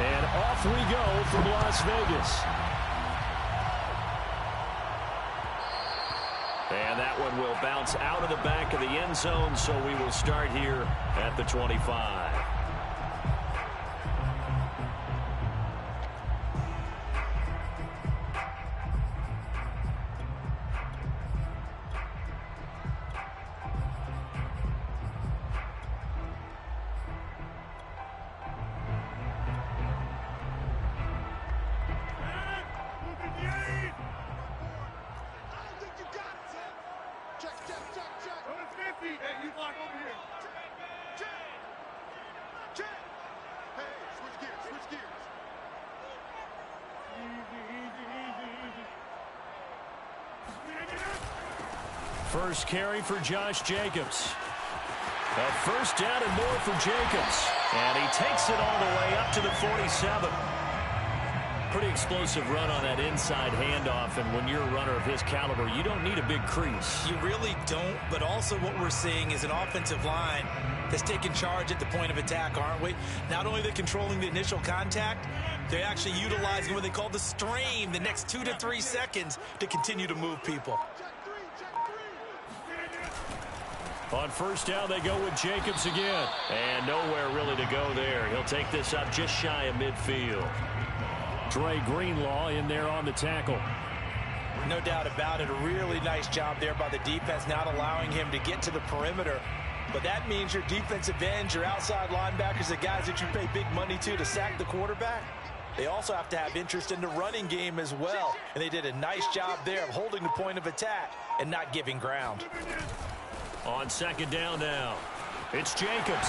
And off we go from Las Vegas. And that one will bounce out of the back of the end zone, so we will start here at the 25. First carry for Josh Jacobs. A first down and more for Jacobs. And he takes it all the way up to the 47. Pretty explosive run on that inside handoff, and when you're a runner of his caliber, you don't need a big crease. You really don't, but also what we're seeing is an offensive line that's taking charge at the point of attack, aren't we? Not only are they controlling the initial contact, they're actually utilizing what they call the strain, the next 2 to 3 seconds, to continue to move people. On first down, they go with Jacobs again. And nowhere really to go there. He'll take this up just shy of midfield. Dre Greenlaw in there on the tackle. No doubt about it. A really nice job there by the defense, not allowing him to get to the perimeter. But that means your defensive ends, your outside linebackers, the guys that you pay big money to sack the quarterback, they also have to have interest in the running game as well. And they did a nice job there of holding the point of attack and not giving ground. On second down now, it's Jacobs.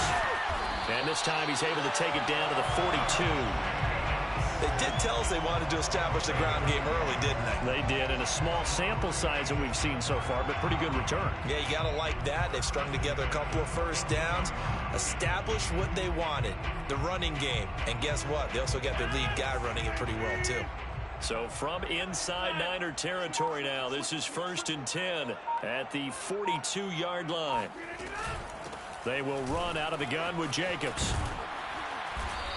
And this time he's able to take it down to the 42. They did tell us they wanted to establish the ground game early, didn't they? They did, and a small sample size that we've seen so far, but pretty good return. Yeah, you got to like that. They've strung together a couple of first downs, established what they wanted, the running game. And guess what? They also got their lead guy running it pretty well, too. So from inside Niner territory now, this is 1st and 10 at the 42-yard line. They will run out of the gun with Jacobs.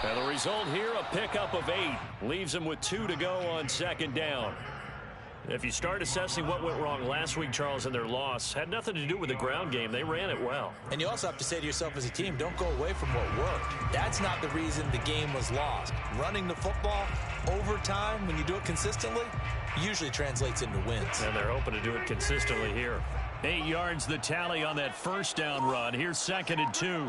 And the result here, a pickup of 8. Leaves them with 2 to go on second down. If you start assessing what went wrong last week, Charles, in their loss, had nothing to do with the ground game. They ran it well. And you also have to say to yourself as a team, don't go away from what worked. That's not the reason the game was lost. Running the football over time, when you do it consistently, usually translates into wins. And they're hoping to do it consistently here. 8 yards the tally on that first down run. Here's 2nd and 2.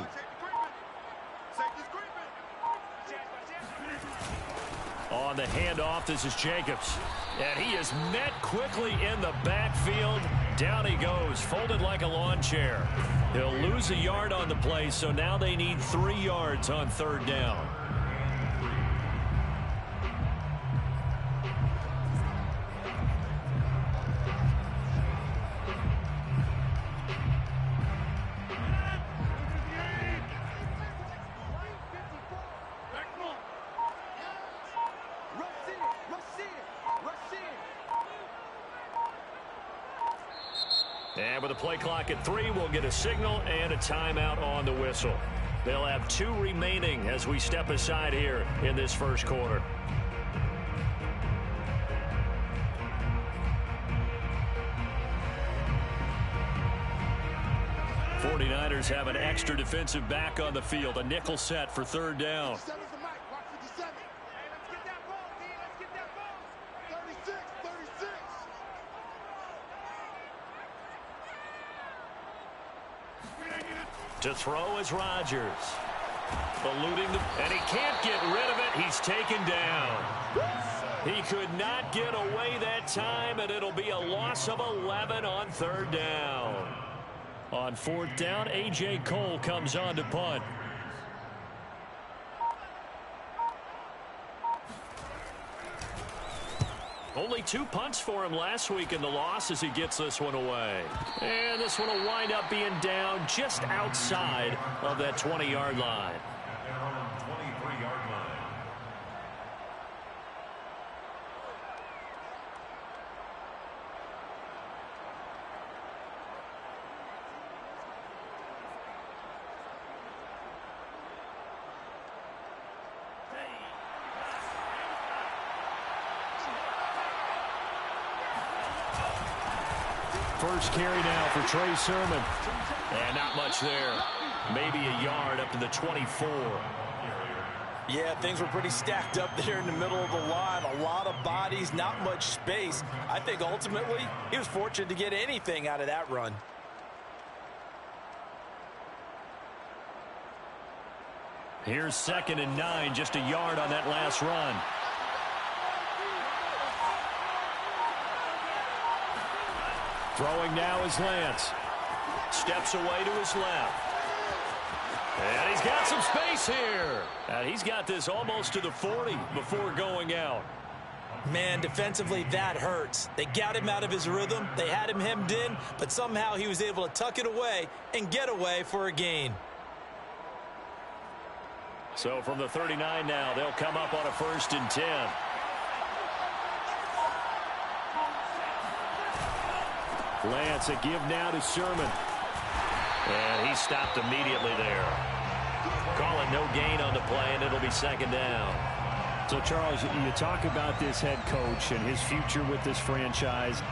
On the handoff, this is Jacobs. And he is met quickly in the backfield. Down he goes, folded like a lawn chair. He'll lose a yard on the play, so now they need 3 yards on third down. And with the play clock at 3, we'll get a signal and a timeout on the whistle. They'll have 2 remaining as we step aside here in this first quarter. '49ers have an extra defensive back on the field, a nickel set for third down. To throw is Rodgers. Eluding and he can't get rid of it. He's taken down. He could not get away that time, and it'll be a loss of 11 on third down. On fourth down, A.J. Cole comes on to punt. Only 2 punts for him last week in the loss as he gets this one away. And this one will wind up being down just outside of that 20-yard line. Down on the 23-yard line. first carry now for Trey Sermon. And not much there. Maybe a yard up to the 24. Yeah, things were pretty stacked up there in the middle of the line. A lot of bodies, not much space. I think ultimately he was fortunate to get anything out of that run. Here's 2nd and 9, just a yard on that last run. Throwing now is Lance. Steps away to his left. And he's got some space here. And he's got this almost to the 40 before going out. Man, defensively, that hurts. They got him out of his rhythm. They had him hemmed in, but somehow he was able to tuck it away and get away for a gain. So from the 39 now, they'll come up on a 1st and 10. Lance, a give now to Sermon. And he stopped immediately there. Call it no gain on the play, and it'll be 2nd down. So, Charles, you talk about this head coach and his future with this franchise.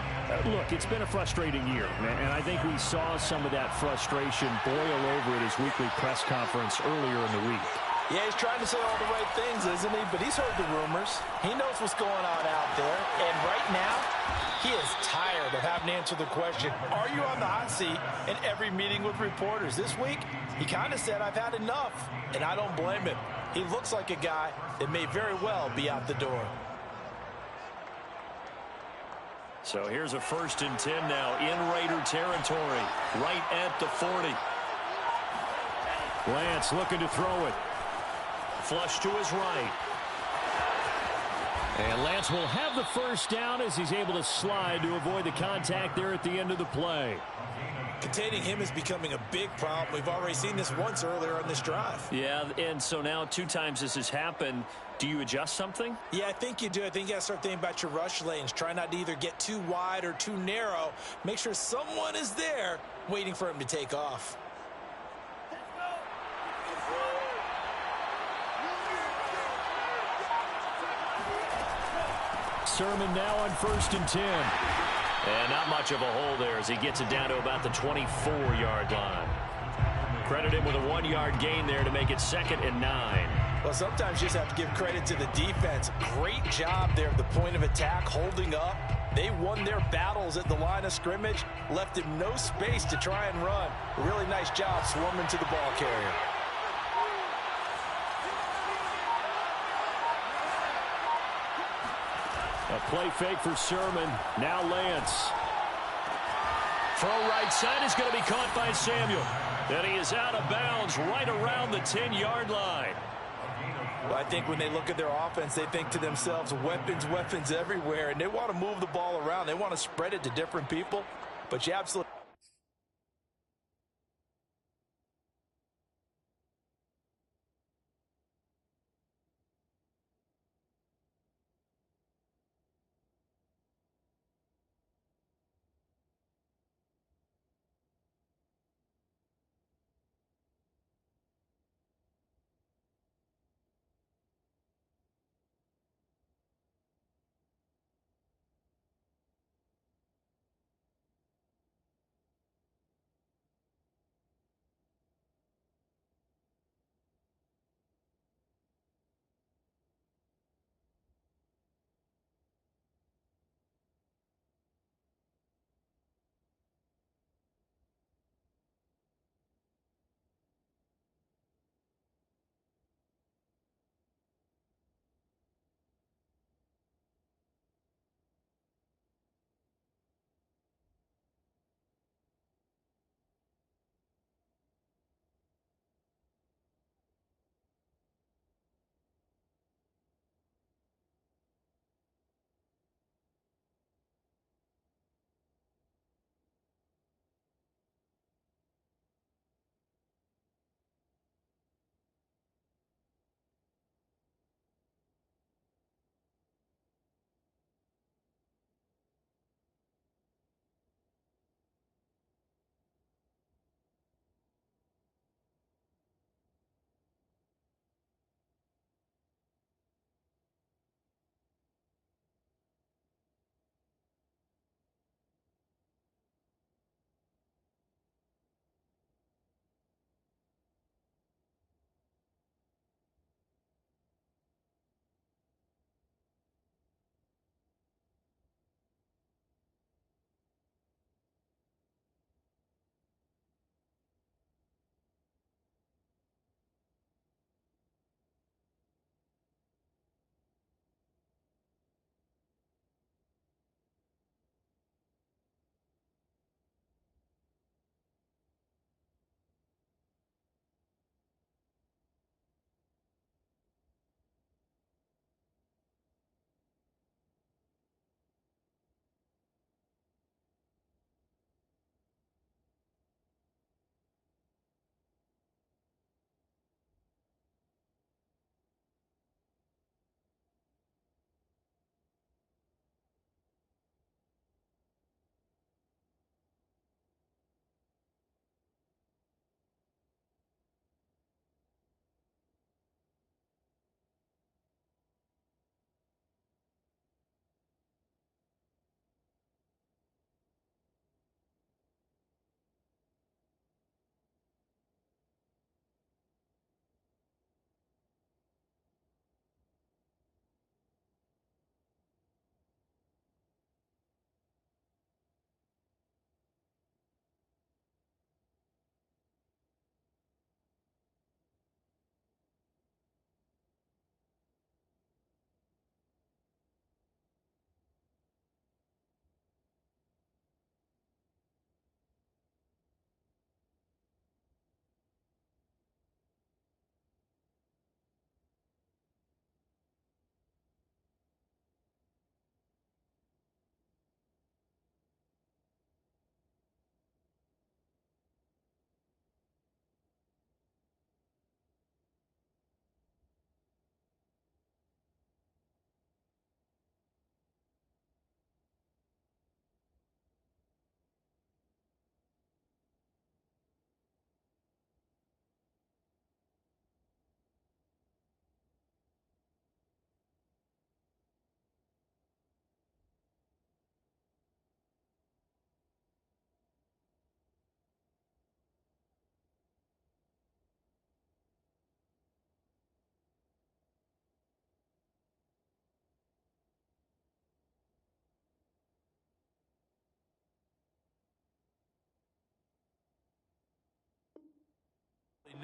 Look, it's been a frustrating year, and I think we saw some of that frustration boil over at his weekly press conference earlier in the week. Yeah, he's trying to say all the right things, isn't he? But he's heard the rumors. He knows what's going on out there. And right now, he is tired of having to answer the question, are you on the hot seat in every meeting with reporters? This week, he kind of said, I've had enough. And I don't blame him. He looks like a guy that may very well be out the door. So here's a 1st and 10 now in Raider territory, right at the 40. Lance looking to throw it. Flush to his right. And Lance will have the 1st down as he's able to slide to avoid the contact there at the end of the play. Containing him is becoming a big problem. We've already seen this once earlier on this drive. Yeah, and so now 2 times this has happened. Do you adjust something? Yeah, I think you do. I think you got to start thinking about your rush lanes. Try not to either get too wide or too narrow. Make sure someone is there waiting for him to take off. Sermon now on 1st and 10. And not much of a hole there as he gets it down to about the 24-yard line. Credit him with a 1-yard gain there to make it 2nd and 9. Well, sometimes you just have to give credit to the defense. Great job there at the point of attack, holding up. They won their battles at the line of scrimmage, left him no space to try and run. A really nice job swarming to the ball carrier. A play fake for Sermon. Now Lance. Throw right side is going to be caught by Samuel. And he is out of bounds right around the 10-yard line. Well, I think when they look at their offense, they think to themselves, weapons, weapons everywhere. And they want to move the ball around. They want to spread it to different people. But you absolutely...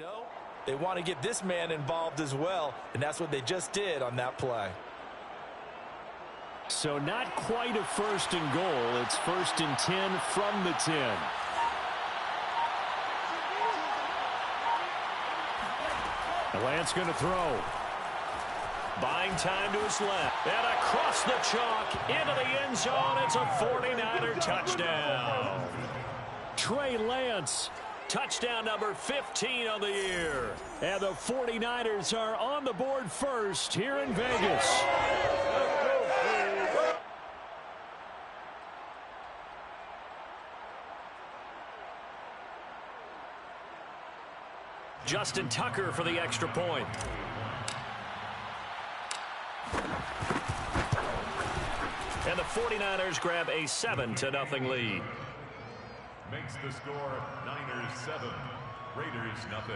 know, they want to get this man involved as well, and that's what they just did on that play. So not quite a 1st and goal. It's 1st and 10 from the 10. Lance going to throw. Buying time to his left. And across the chalk into the end zone. It's a 49er touchdown. Trey Lance, touchdown number 15 on the year. And the 49ers are on the board first here in Vegas. Justin Tucker for the extra point. And the 49ers grab a 7-0 lead. Makes the score Niners 7, Raiders nothing.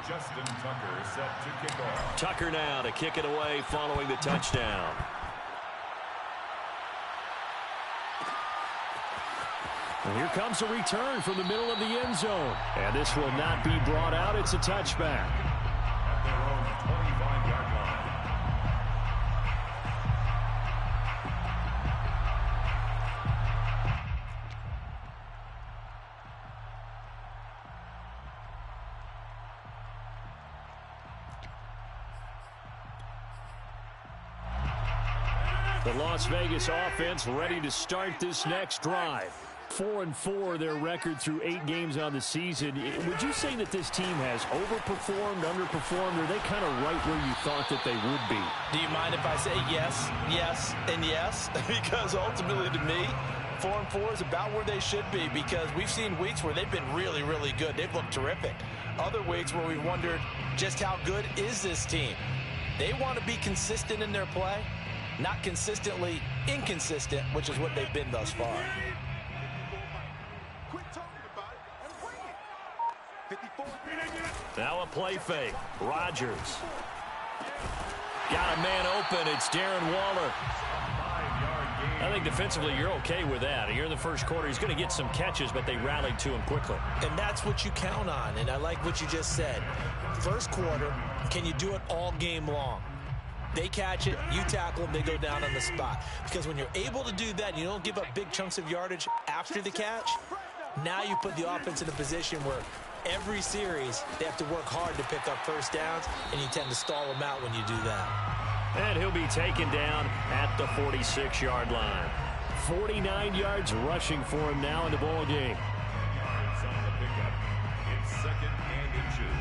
Justin Tucker set to kick off. Tucker now to kick it away following the touchdown. And here comes a return from the middle of the end zone. And this will not be brought out. It's a touchback. At their own 25-yard line. The Las Vegas offense ready to start this next drive. 4-4 their record through 8 games on the season. Would you say that this team has overperformed, underperformed, or are they kind of right where you thought that they would be? Do you mind if I say yes, yes, and yes? Because ultimately to me, 4-4 is about where they should be, because we've seen weeks where they've been really, really good. They've looked terrific. Other weeks where we've wondered just how good is this team. They want to be consistent in their play, not consistently inconsistent, which is what they've been thus far. Now a play fake. Rodgers. Got a man open. It's Darren Waller. I think defensively you're okay with that. Here in the first quarter, he's going to get some catches, but they rallied to him quickly. And that's what you count on, and I like what you just said. First quarter, can you do it all game long? They catch it, you tackle them, they go down on the spot. Because when you're able to do that, you don't give up big chunks of yardage after the catch, now you put the offense in a position where every series they have to work hard to pick up first downs, and you tend to stall them out when you do that. And he'll be taken down at the 46-yard line. 49 yards rushing for him now in the ball game. Yards on the pickup. It's 2nd and inches.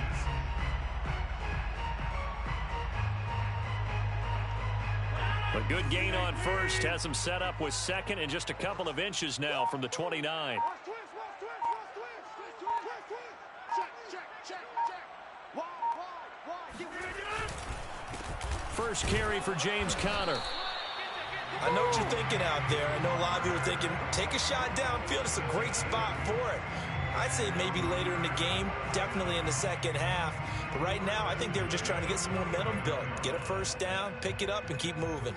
A good gain on first has him set up with 2nd and just a couple of inches now from the 29. First carry for James Conner. I know what you're thinking out there. I know a lot of you are thinking, take a shot downfield. It's a great spot for it. I'd say maybe later in the game, definitely in the second half. But right now, I think they were just trying to get some momentum built. Get a first down, pick it up, and keep moving.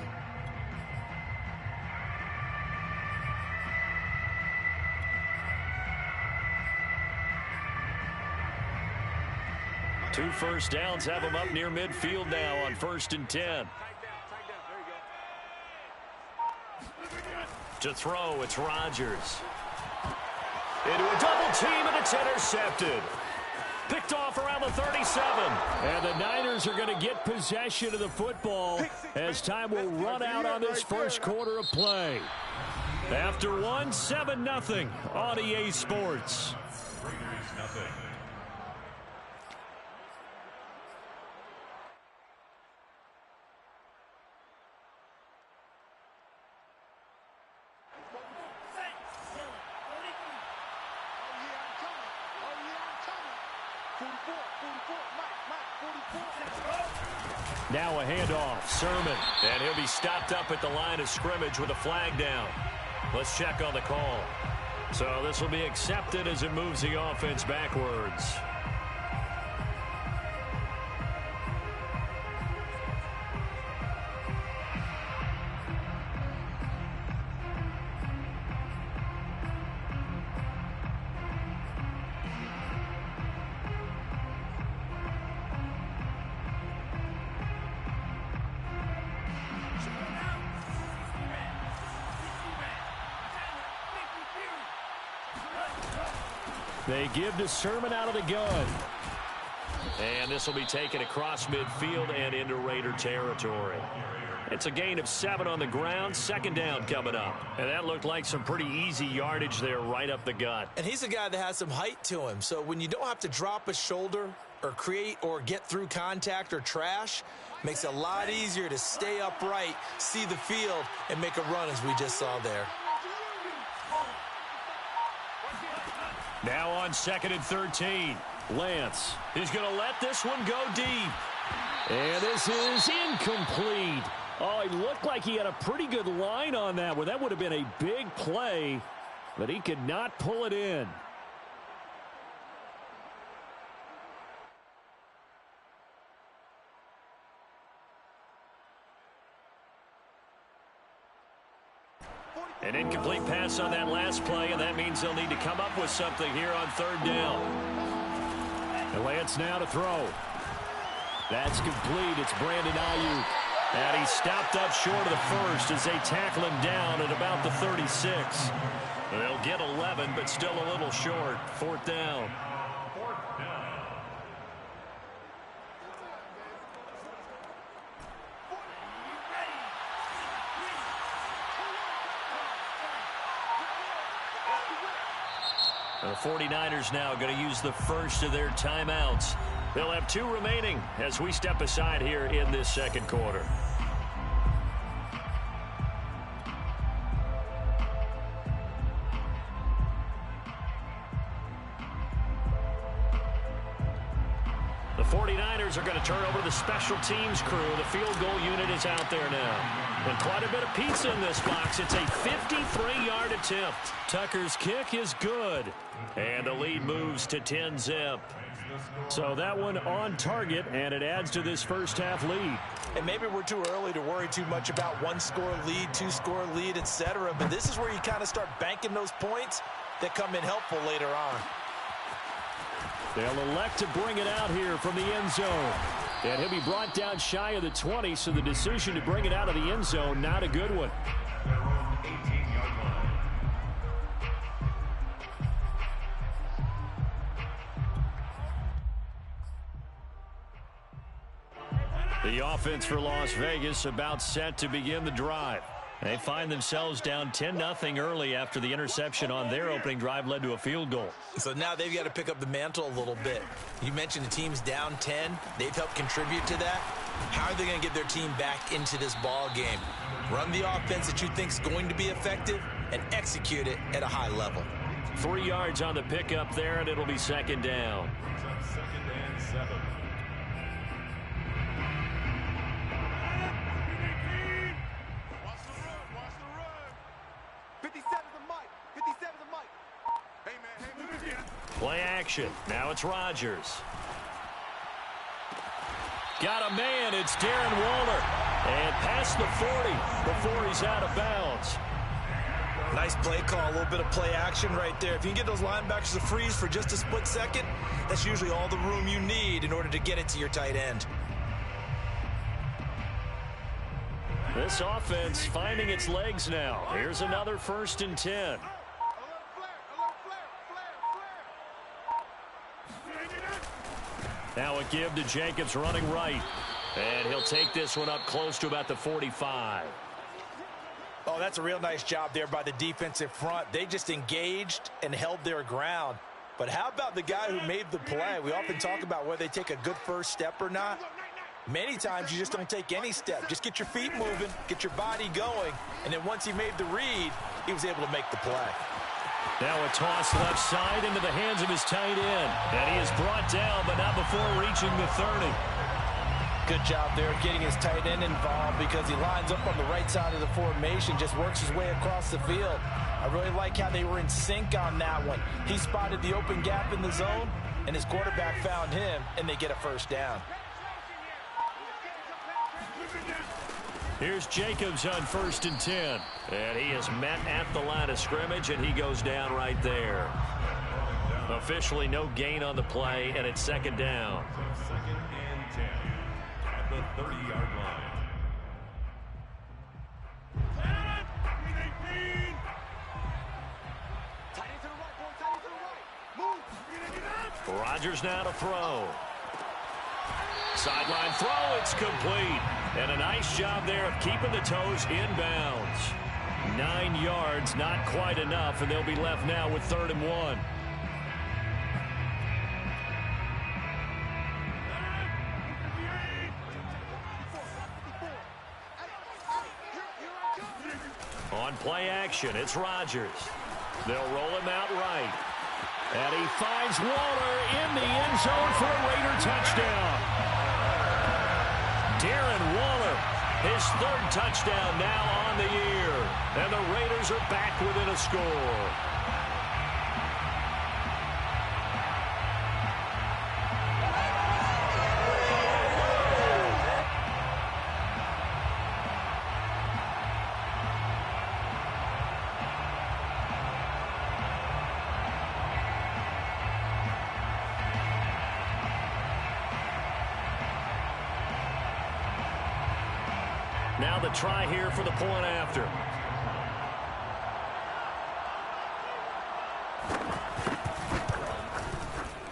Two first downs have him up near midfield now on 1st and 10. To throw, it's Rodgers. Into a double team, and it's intercepted. Picked off around the 37. And the Niners are going to get possession of the football as time will run out on this first quarter of play. After one, 7-0 on EA Sports. Raiders nothing. Now a handoff, Sermon, and he'll be stopped up at the line of scrimmage with a flag down. Let's check on the call. So this will be accepted as it moves the offense backwards. They give to Sermon out of the gun. And this will be taken across midfield and into Raider territory. It's a gain of 7 on the ground. Second down coming up. And that looked like some pretty easy yardage there right up the gut. And he's a guy that has some height to him. So when you don't have to drop a shoulder or create or get through contact or trash, makes it a lot easier to stay upright, see the field, and make a run as we just saw there. Now on 2nd and 13. Lance is going to let this one go deep. And this is incomplete. Oh, he looked like he had a pretty good line on that one. That would have been a big play, but he could not pull it in. An incomplete pass on that last play, and that means they'll need to come up with something here on 3rd down. And Lance now to throw. That's complete. It's Brandon Ayuk. And he stopped up short of the first as they tackle him down at about the 36. They'll get 11, but still a little short. 4th down. The 49ers now going to use the first of their timeouts. They'll have 2 remaining as we step aside here in this second quarter. The 49ers are going to turn over to the special teams crew. The field goal unit is out there now. And quite a bit of pizza in this box. It's a 53-yard attempt. Tucker's kick is good. And the lead moves to 10-zip. So that one on target, and it adds to this first half lead. And maybe we're too early to worry too much about 1-score lead, 2-score lead, etc. But this is where you kind of start banking those points that come in helpful later on. They'll elect to bring it out here from the end zone. And he'll be brought down shy of the 20, so the decision to bring it out of the end zone, not a good one. The offense for Las Vegas about set to begin the drive. They find themselves down 10-0 early after the interception on their opening drive led to a field goal. So now they've got to pick up the mantle a little bit. You mentioned the team's down 10. They've helped contribute to that. How are they going to get their team back into this ball game? Run the offense that you think is going to be effective and execute it at a high level. 3 yards on the pickup there, and it'll be 2nd down. 2nd and 7. Play action. Now it's Rodgers. Got a man. It's Darren Waller. And past the 40 before he's out of bounds. Nice play call. A little bit of play action right there. If you can get those linebackers to freeze for just a split second, that's usually all the room you need in order to get it to your tight end. This offense finding its legs now. Here's another 1st and 10. Now a give to Jacobs running right. And he'll take this one up close to about the 45. Oh, that's a real nice job there by the defensive front. They just engaged and held their ground. But how about the guy who made the play? We often talk about whether they take a good first step or not. Many times you just don't take any step. Just get your feet moving, get your body going, and then once he made the read, he was able to make the play. Now a toss left side into the hands of his tight end. And he is brought down, but not before reaching the 30. Good job there getting his tight end involved because he lines up on the right side of the formation, just works his way across the field. I really like how they were in sync on that one. He spotted the open gap in the zone, and his quarterback found him, and they get a 1st down. Here's Jacobs on 1st and 10. And he is met at the line of scrimmage, and he goes down right there. Officially no gain on the play, and it's 2nd down. 2nd and 10 at the 30-yard line. Tight end to the right, boy. Tight end to the right. Move. Rodgers now to throw. Sideline throw, it's complete. And a nice job there of keeping the toes in bounds. 9 yards, not quite enough, and they'll be left now with 3rd and 1. On play action, it's Rodgers. They'll roll him out right. And he finds Waller in the end zone for a Raider touchdown. Darren Waller, his 3rd touchdown now on the year. And the Raiders are back within a score. Now the try here for the point after.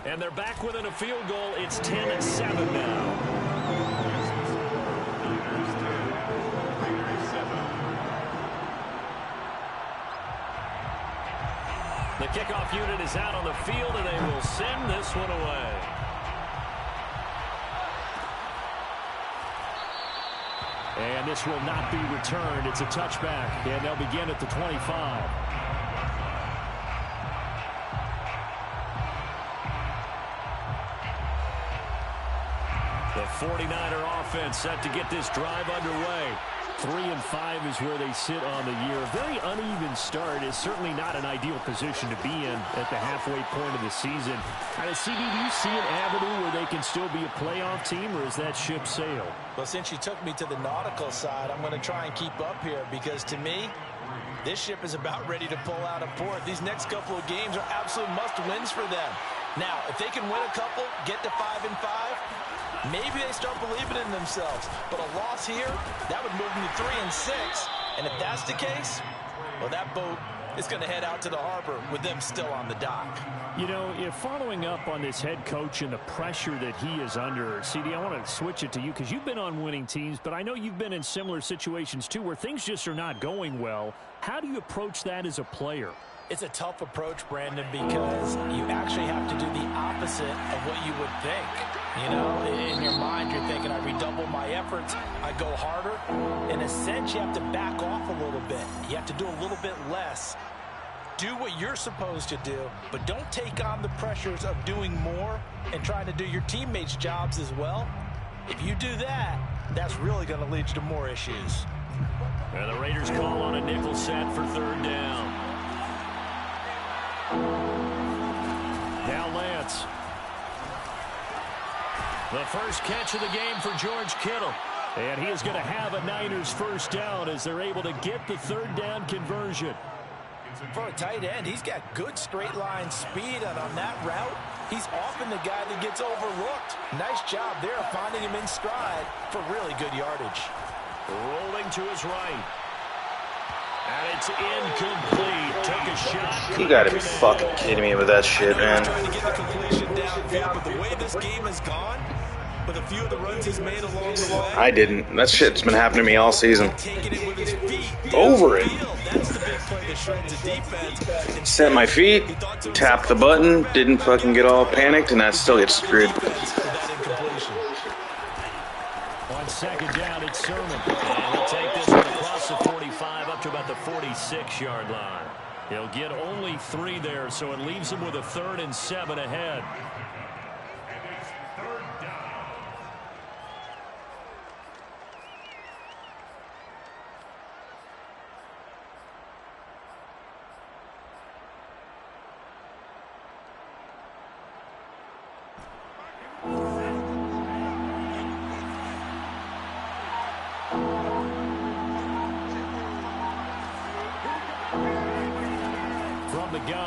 And they're back within a field goal. It's 10-7 now. The kickoff unit is out on the field, and they will send this one away. And this will not be returned. It's a touchback, and they'll begin at the 25. The 49er offense set to get this drive underway. 3-5 is where they sit on the year. A very uneven start is certainly not an ideal position to be in at the halfway point of the season. CD, do you see an avenue where they can still be a playoff team, or is that ship sailed? Well, since you took me to the nautical side, I'm going to try and keep up here because, to me, this ship is about ready to pull out of port. These next couple of games are absolute must-wins for them. Now, if they can win a couple, get to 5-5, maybe they start believing in themselves. But a loss here, that would move them to 3-6. And if that's the case, well, that boat is going to head out to the harbor with them still on the dock. You know, if following up on this head coach and the pressure that he is under, CD, I want to switch it to you because you've been on winning teams, but I know you've been in similar situations too where things just are not going well. How do you approach that as a player? It's a tough approach, Brandon, because you actually have to do the opposite of what you would think. You know, in your mind, you're thinking, I redouble my efforts, I go harder. In a sense, you have to back off a little bit. You have to do a little bit less. Do what you're supposed to do, but don't take on the pressures of doing more and trying to do your teammates' jobs as well. If you do that, that's really going to lead to more issues. And the Raiders call on a nickel set for 3rd down. Now Lance. The first catch of the game for George Kittle. And he is going to have a Niners 1st down as they're able to get the 3rd down conversion. For a tight end, he's got good straight line speed, and on that route, he's often the guy that gets overlooked. Nice job there finding him in stride for really good yardage. Rolling to his right. And it's incomplete. Took a shot. You gotta be fucking kidding me with that shit, man. Trying to get the completion downfield, but the way this game has gone, with a few of the runs he's made along the way, I didn't. That shit's been happening to me all season. taking it with his feet Over it. That's the big play that shreds the defense. Set my feet, tapped the button, didn't fucking get all panicked, and I still get screwed. That incompletion. On 2nd down, it's Sermon. And he'll take this one across the 45 up to about the 46-yard line. He'll get only 3 there, so it leaves him with a 3rd and 7 ahead.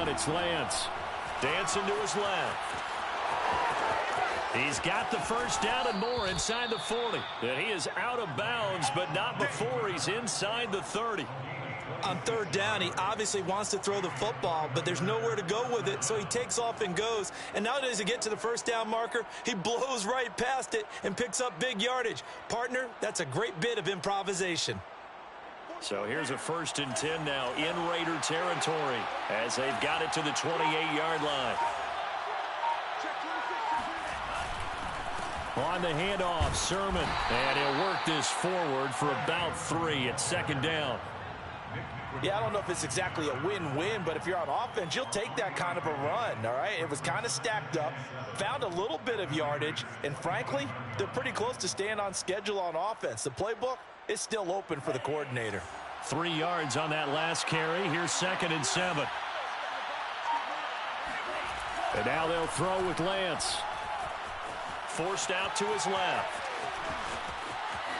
It's Lance. Dancing to his left. He's got the 1st down and more inside the 40. And he is out of bounds, but not before he's inside the 30. On third down, he obviously wants to throw the football, but there's nowhere to go with it, so he takes off and goes. And now as he gets to the first down marker, he blows right past it and picks up big yardage. Partner, that's a great bit of improvisation. So here's a 1st and 10 now in Raider territory as they've got it to the 28-yard line. On the handoff, Sermon, and he'll work this forward for about 3 at 2nd down. Yeah, I don't know if it's exactly a win-win, but if you're on offense, you'll take that kind of a run, all right? It was kind of stacked up, found a little bit of yardage, and frankly, they're pretty close to staying on schedule on offense. The playbook is still open for the coordinator. 3 yards on that last carry. Here's 2nd and 7. And now they'll throw with Lance. Forced out to his left.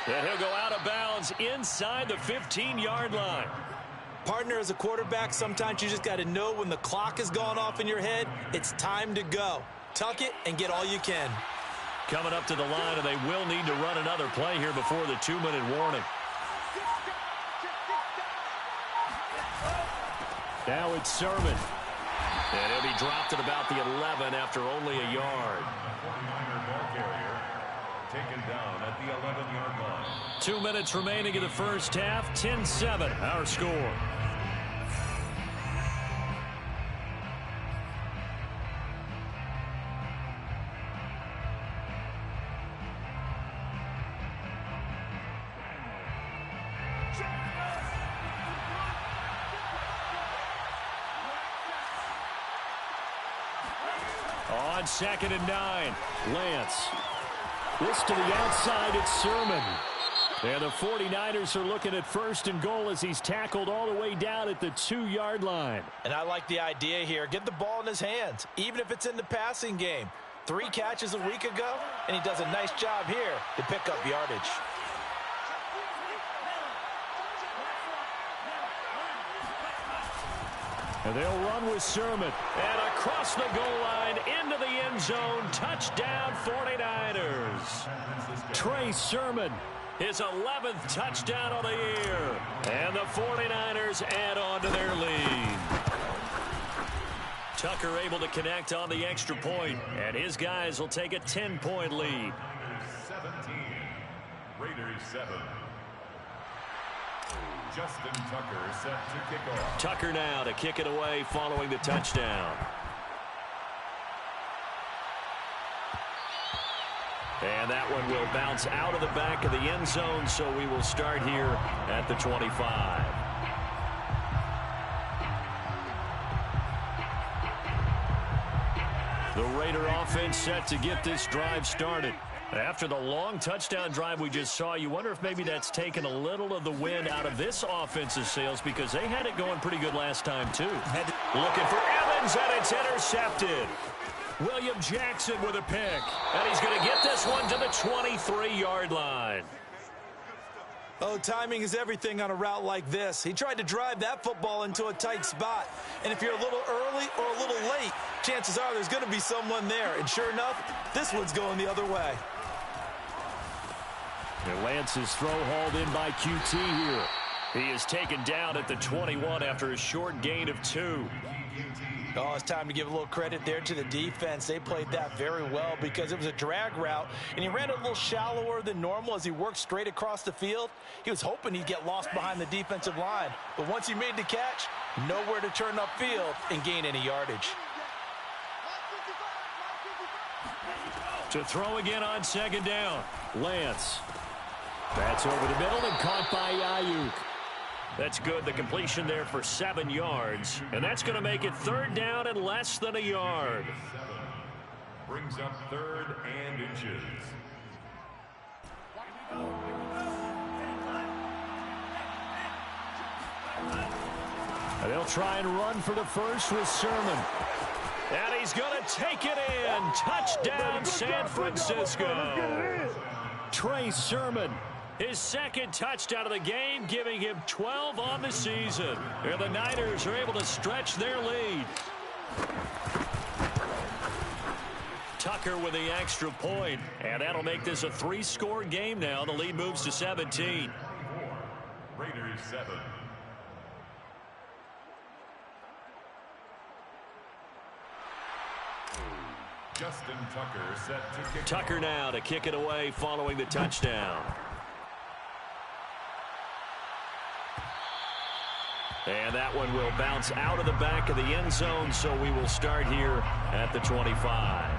And he'll go out of bounds inside the 15-yard line. Partner, as a quarterback, sometimes you just got to know when the clock has gone off in your head, it's time to go. Tuck it and get all you can. Coming up to the line, and they will need to run another play here before the 2-minute warning. Now it's Sermon. And he'll be dropped at about the 11 after only a yard. 49er ball carrier taken down at the 11-yard line. 2 minutes remaining in the first half. 10-7, our score. On 2nd and 9, Lance. This to the outside, it's Sermon. And the 49ers are looking at 1st and goal as he's tackled all the way down at the 2-yard line. And I like the idea here. Get the ball in his hands, even if it's in the passing game. 3 catches a week ago, and he does a nice job here to pick up yardage. And they'll run with Sermon. And across the goal line into the end zone. Touchdown 49ers. Trey Sermon, his 11th touchdown on the year. And the 49ers add on to their lead. Tucker able to connect on the extra point, and his guys will take a 10-point lead. 17, Raiders 7. Justin Tucker set to kick off. Tucker now to kick it away following the touchdown. And that one will bounce out of the back of the end zone, so we will start here at the 25. The Raider offense set to get this drive started. After the long touchdown drive we just saw, you wonder if maybe that's taken a little of the wind out of this offensive sails because they had it going pretty good last time, too. Looking for Evans, and it's intercepted. William Jackson with a pick, and he's going to get this one to the 23-yard line. Oh, timing is everything on a route like this. He tried to drive that football into a tight spot. And if you're a little early or a little late, chances are there's going to be someone there. And sure enough, this one's going the other way. And Lance's throw hauled in by QT here. He is taken down at the 21 after a short gain of 2. Oh, it's time to give a little credit there to the defense. They played that very well because it was a drag route, and he ran it a little shallower than normal as he worked straight across the field. He was hoping he'd get lost behind the defensive line, but once he made the catch, nowhere to turn upfield and gain any yardage. To throw again on 2nd down, Lance. That's over the middle and caught by Ayuk. That's good. The completion there for 7 yards. And that's going to make it 3rd down and less than a yard. 7 brings up 3rd and inches. And they'll try and run for the first with Sermon. And he's going to take it in. Touchdown, San Francisco. Trey Sermon, his 2nd touchdown of the game, giving him 12 on the season. And the Niners are able to stretch their lead. Tucker with the extra point, and that'll make this a 3-score game now. The lead moves to 17. Raiders 7. Justin Tucker set to kick. Tucker now to kick it away following the touchdown. And that one will bounce out of the back of the end zone, so we will start here at the 25.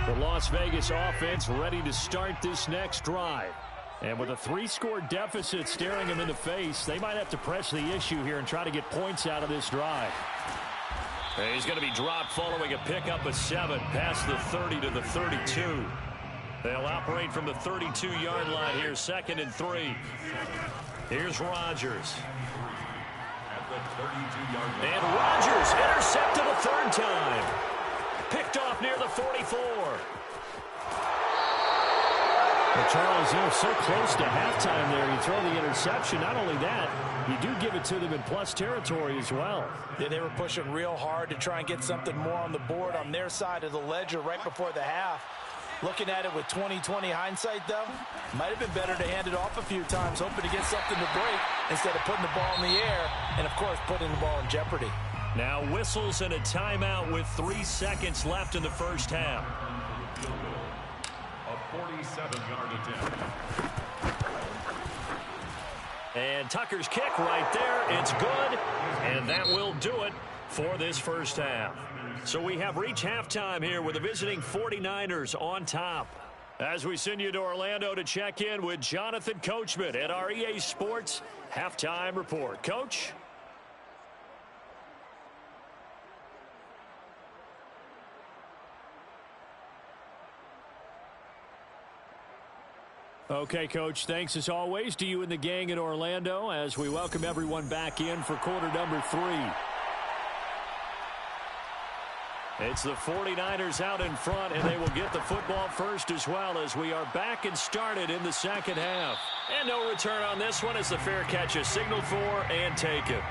The Las Vegas offense ready to start this next drive. And with a 3-score deficit staring them in the face, they might have to press the issue here and try to get points out of this drive. And he's going to be dropped following a pickup of 7 past the 30 to the 32. They'll operate from the 32-yard line here, 2nd and 3. Here's Rodgers. At the 32-yard line. And Rodgers intercepted a 3rd time. Picked off near the 44. Well, Charles, you're so close to halftime there. You throw the interception. Not only that, you do give it to them in plus territory as well. Yeah, they were pushing real hard to try and get something more on the board on their side of the ledger right before the half. Looking at it with 20/20 hindsight, though, might have been better to hand it off a few times, hoping to get something to break instead of putting the ball in the air and, of course, putting the ball in jeopardy. Now whistles and a timeout with 3 seconds left in the first half. A 47-yard attempt. And Tucker's kick right there. It's good, and that will do it for this first half. So we have reached halftime here with the visiting 49ers on top. As we send you to Orlando to check in with Jonathan Coachman at our EA Sports Halftime Report. Coach? Okay, Coach, thanks as always to you and the gang in Orlando as we welcome everyone back in for quarter number 3. It's the 49ers out in front, and they will get the football first as well as we are back and started in the second half. And no return on this one as the fair catch is signaled for and taken.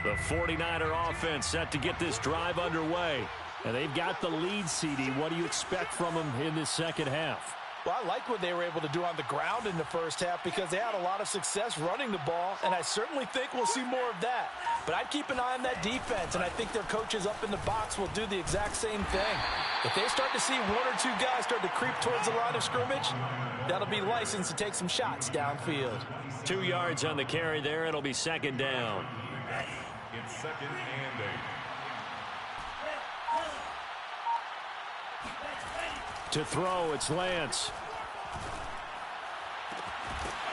The 49er offense set to get this drive underway. And they've got the lead, CD. What do you expect from them in this second half? Well, I like what they were able to do on the ground in the first half because they had a lot of success running the ball, and I certainly think we'll see more of that. But I'd keep an eye on that defense, and I think their coaches up in the box will do the exact same thing. If they start to see 1 or 2 guys start to creep towards the line of scrimmage, that'll be licensed to take some shots downfield. 2 yards on the carry there. It'll be second down. It's 2nd and 8. To throw, it's Lance.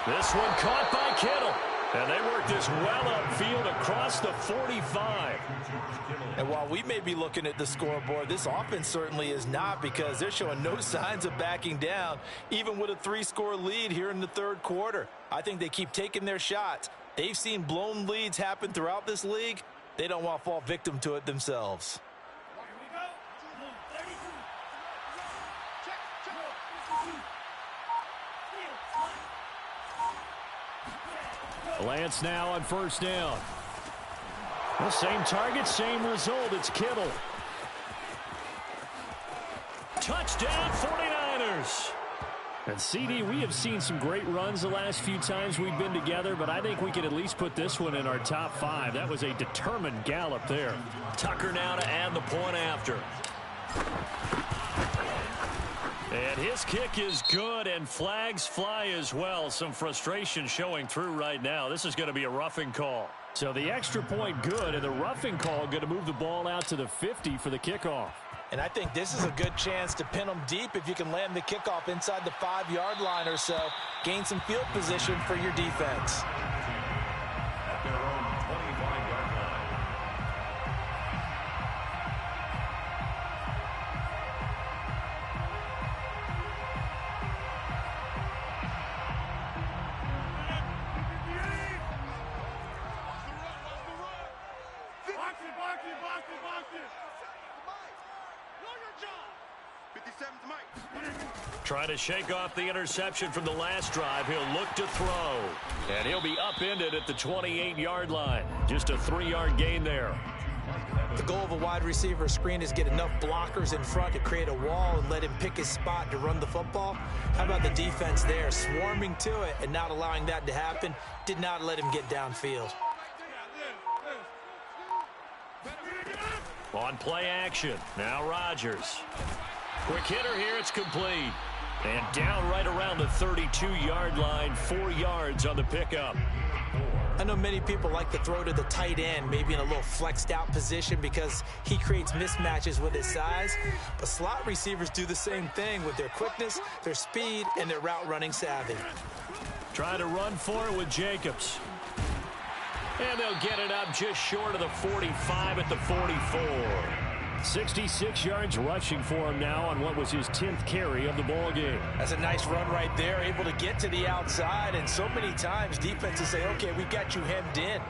This one caught by Kittle. And they work this well upfield across the 45. And while we may be looking at the scoreboard, this offense certainly is not because they're showing no signs of backing down, even with a 3-score lead here in the third quarter. I think they keep taking their shots. They've seen blown leads happen throughout this league. They don't want to fall victim to it themselves. Lance now on first down. The same target, same result. It's Kittle. Touchdown 49ers. And CD, we have seen some great runs the last few times we've been together, but I think we could at least put this one in our top 5. That was a determined gallop there. Tucker now to add the point after. And his kick is good, and flags fly as well. Some frustration showing through right now. This is going to be a roughing call. So the extra point good, and the roughing call going to move the ball out to the 50 for the kickoff. And I think this is a good chance to pin them deep if you can land the kickoff inside the 5-yard line or so. Gain some field position for your defense. At their own 25-yard line. Box it. Trying to shake off the interception from the last drive. He'll look to throw. And he'll be upended at the 28-yard line. Just a 3-yard gain there. The goal of a wide receiver screen is get enough blockers in front to create a wall and let him pick his spot to run the football. How about the defense there, swarming to it and not allowing that to happen? Did not let him get downfield. On play action, now Rodgers. Quick hitter here, it's complete. And down right around the 32-yard line, 4 yards on the pickup. I know many people like to throw to the tight end, maybe in a little flexed out position because he creates mismatches with his size. But slot receivers do the same thing with their quickness, their speed, and their route running savvy. Trying to run for it with Jacobs. And they'll get it up just short of the 45 at the 44. 66 yards rushing for him now on what was his 10th carry of the ball game. That's a nice run right there, able to get to the outside. And so many times defenses say, okay, we've got you hemmed in.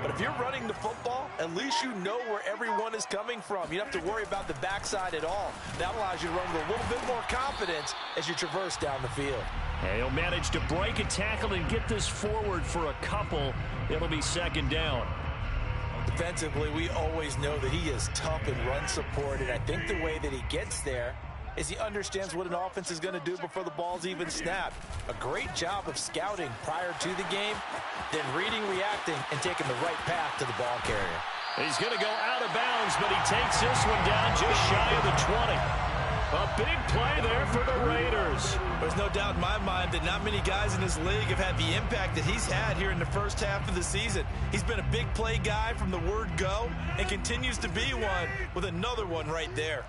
But if you're running the football, at least you know where everyone is coming from. You don't have to worry about the backside at all. That allows you to run with a little bit more confidence as you traverse down the field. And he'll manage to break a tackle and get this forward for a couple. It'll be second down. Defensively, we always know that he is tough in run support, and I think the way that he gets there is he understands what an offense is going to do before the ball's even snapped. A great job of scouting prior to the game, then reading, reacting, and taking the right path to the ball carrier. He's going to go out of bounds, but he takes this one down just shy of the 20. A big play there for the Raiders. There's no doubt in my mind that not many guys in this league have had the impact that he's had here in the first half of the season. He's been a big play guy from the word go and continues to be one with another one right there.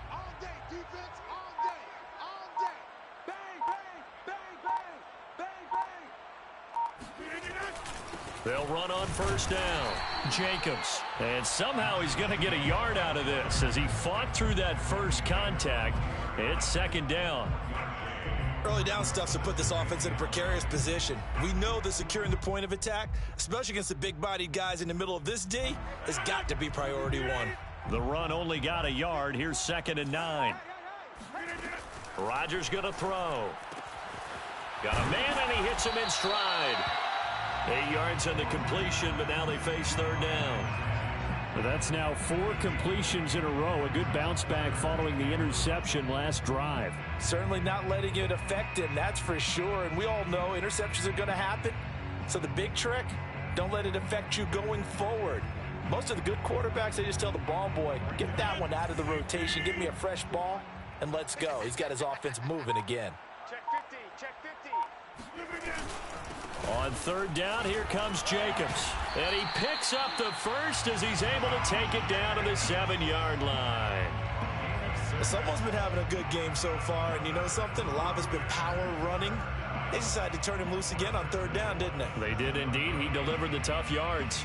They'll run on first down. Jacobs. And somehow he's going to get a yard out of this as he fought through that first contact. It's second down. Early down stuff's to put this offense in a precarious position. We know that securing the point of attack, especially against the big-bodied guys in the middle of this D, has got to be priority one. The run only got a yard. Here's 2nd and 9. Rodgers going to throw. Got a man, and he hits him in stride. 8 yards on the completion, but now they face third down. That's now 4 completions in a row. A good bounce back following the interception last drive. Certainly not letting it affect him, that's for sure. And we all know interceptions are going to happen. So the big trick, don't let it affect you going forward. Most of the good quarterbacks, they just tell the ball boy, get that one out of the rotation, give me a fresh ball, and let's go. He's got his offense moving again. Check 50, check 50. On third down, here comes Jacobs. And he picks up the first as he's able to take it down to the 7-yard line. Someone's been having a good game so far, and you know something? A lot of it's been power running. They decided to turn him loose again on third down, didn't they? They did indeed. He delivered the tough yards.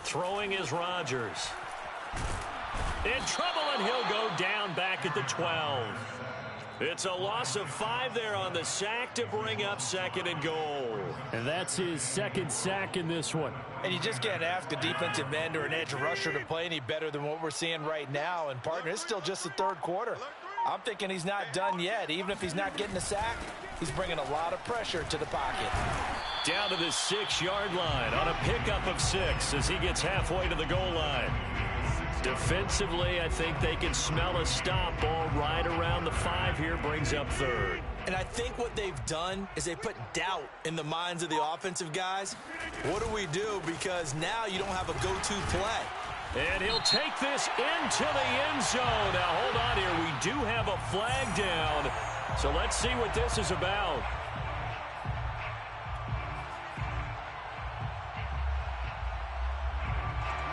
Throwing is Rodgers. In trouble, and he'll go down back at the 12. It's a loss of 5 there on the sack to bring up 2nd and goal. And that's his 2nd sack in this one. And you just can't ask a defensive end or an edge rusher to play any better than what we're seeing right now. And, partner, it's still just the third quarter. I'm thinking he's not done yet. Even if he's not getting a sack, he's bringing a lot of pressure to the pocket. Down to the 6-yard line on a pickup of 6 as he gets halfway to the goal line. Defensively, I think they can smell a stop ball right around the 5 here, brings up third. And I think what they've done is they put doubt in the minds of the offensive guys. What do we do? Because now you don't have a go-to play. And he'll take this into the end zone. Now, hold on here. We do have a flag down. So let's see what this is about.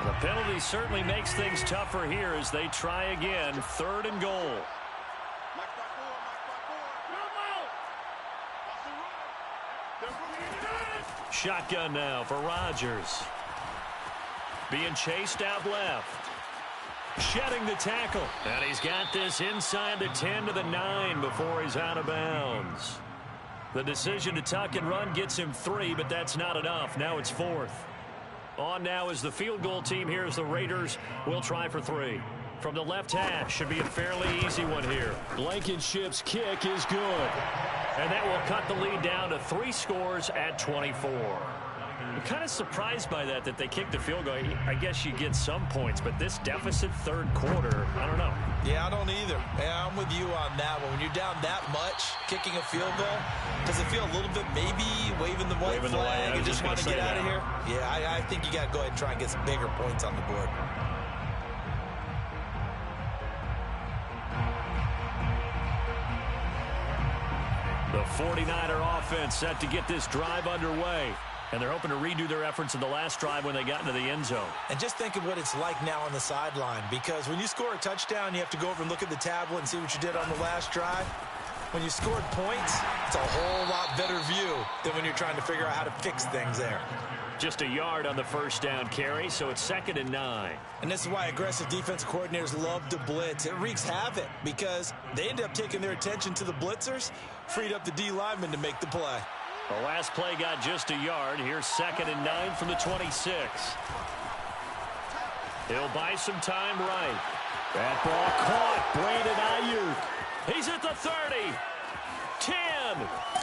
The penalty certainly makes things tougher here as they try again. 3rd and goal. Shotgun now for Rodgers. Being chased out left. Shedding the tackle. And he's got this inside the 10 to the 9 before he's out of bounds. The decision to tuck and run gets him 3, but that's not enough. Now it's 4th. On now is the field goal team here as the Raiders will try for 3. From the left hash, should be a fairly easy one here. Blankenship's kick is good. And that will cut the lead down to 3 scores at 24. I'm kind of surprised by that they kicked the field goal. I guess you get some points, but this deficit third quarter, I don't know. Yeah, I don't either. Yeah, I'm with you on that one. When you're down that much, kicking a field goal, does it feel a little bit maybe waving the white flag and just want to get out of here? Yeah, I think you got to go ahead and try and get some bigger points on the board. The 49er offense set to get this drive underway. And they're hoping to redo their efforts in the last drive when they got into the end zone. And just think of what it's like now on the sideline, because when you score a touchdown, you have to go over and look at the tablet and see what you did on the last drive. When you scored points, it's a whole lot better view than when you're trying to figure out how to fix things there. Just a yard on the first down carry, so it's 2nd and 9. And this is why aggressive defensive coordinators love to blitz. It wreaks havoc because they end up taking their attention to the blitzers, freed up the D lineman to make the play. The last play got just a yard. Here's 2nd and 9 from the 26. He'll buy some time right. That ball caught. Brandon Ayuk. He's at the 30. 10.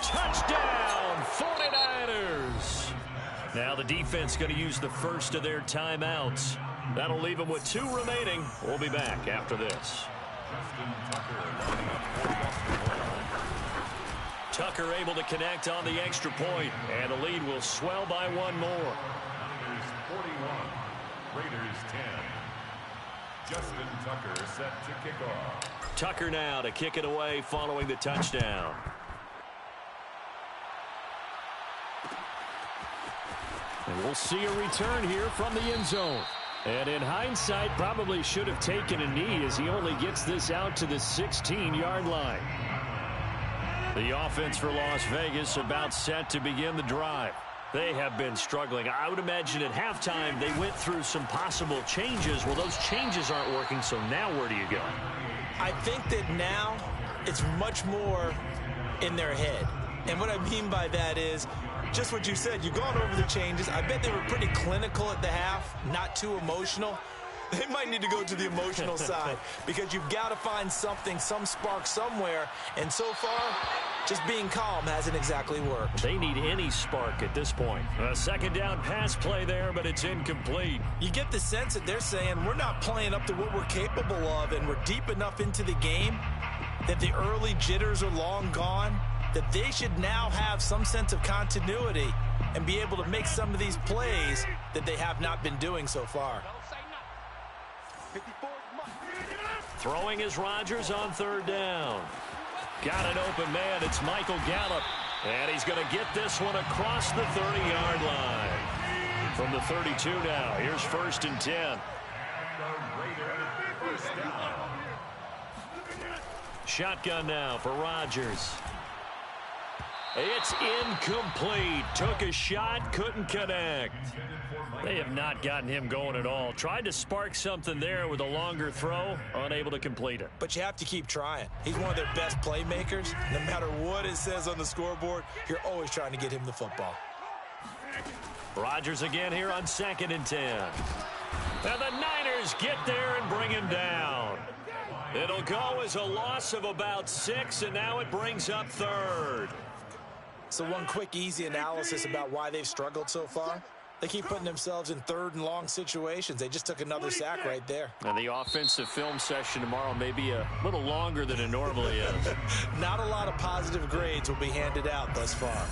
Touchdown, 49ers. Now the defense going to use the first of their timeouts. That'll leave them with 2 remaining. We'll be back after this. Tucker able to connect on the extra point, and the lead will swell by 1 more. Raiders 41, Raiders 10. Justin Tucker set to kick off. Tucker now to kick it away following the touchdown. And we'll see a return here from the end zone. And in hindsight, probably should have taken a knee as he only gets this out to the 16-yard line. The offense for Las Vegas about set to begin the drive. They have been struggling. I would imagine at halftime they went through some possible changes. Well, those changes aren't working, so now where do you go? I think that now it's much more in their head. And what I mean by that is just what you said. You've gone over the changes. I bet they were pretty clinical at the half, not too emotional. They might need to go to the emotional side because you've got to find something, some spark somewhere. And so far, just being calm hasn't exactly worked. They need any spark at this point. A 2nd down pass play there, but it's incomplete. You get the sense that they're saying we're not playing up to what we're capable of, and we're deep enough into the game that the early jitters are long gone, that they should now have some sense of continuity and be able to make some of these plays that they have not been doing so far. Throwing is Rodgers on 3rd down. Got an open man. It's Michael Gallup. And he's going to get this one across the 30-yard line. From the 32 now, here's 1st and 10. Shotgun now for Rodgers. It's incomplete. Took a shot, couldn't connect. They have not gotten him going at all. Tried to spark something there with a longer throw, unable to complete it. But you have to keep trying. He's one of their best playmakers. No matter what it says on the scoreboard, you're always trying to get him the football. Rodgers again here on 2nd and 10. And the Niners get there and bring him down. It'll go as a loss of about 6, and now it brings up 3rd. So one quick, easy analysis about why they've struggled so far. They keep putting themselves in 3rd and long situations. They just took another sack right there. And the offensive film session tomorrow may be a little longer than it normally is. Not a lot of positive grades will be handed out thus far.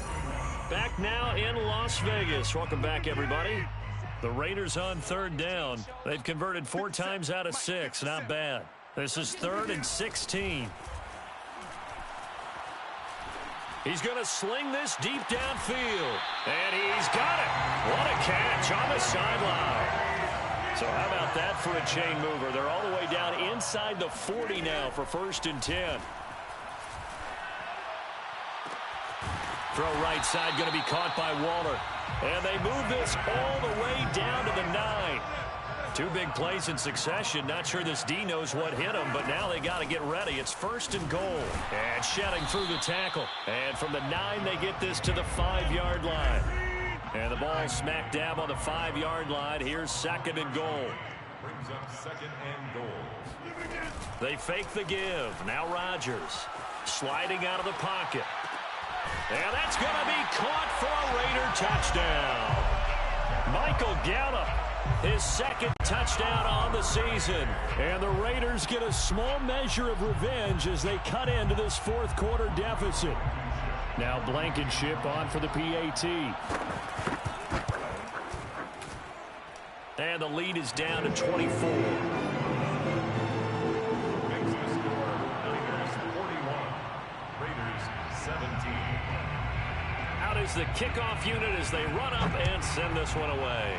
Back now in Las Vegas. Welcome back, everybody. The Raiders on 3rd down. They've converted 4 times out of 6. Not bad. This is 3rd and 16. He's going to sling this deep downfield. And he's got it. What a catch on the sideline. So how about that for a chain mover? They're all the way down inside the 40 now for 1st and 10. Throw right side going to be caught by Waller. And they move this all the way down to the 9. 2 big plays in succession. Not sure this D knows what hit him, but now they got to get ready. It's 1st and goal. And shedding through the tackle. And from the 9, they get this to the 5-yard line. And the ball smack dab on the 5-yard line. Here's 2nd and goal. Brings up 2nd and goal. They fake the give. Now Rodgers sliding out of the pocket. And that's going to be caught for a Raider touchdown. Michael Gallup, his 2nd touchdown on the season. And the Raiders get a small measure of revenge as they cut into this 4th quarter deficit. Now Blankenship on for the PAT. And the lead is down to 24. Makes the score Niners 41, Raiders 17. Out is the kickoff unit as they run up and send this one away.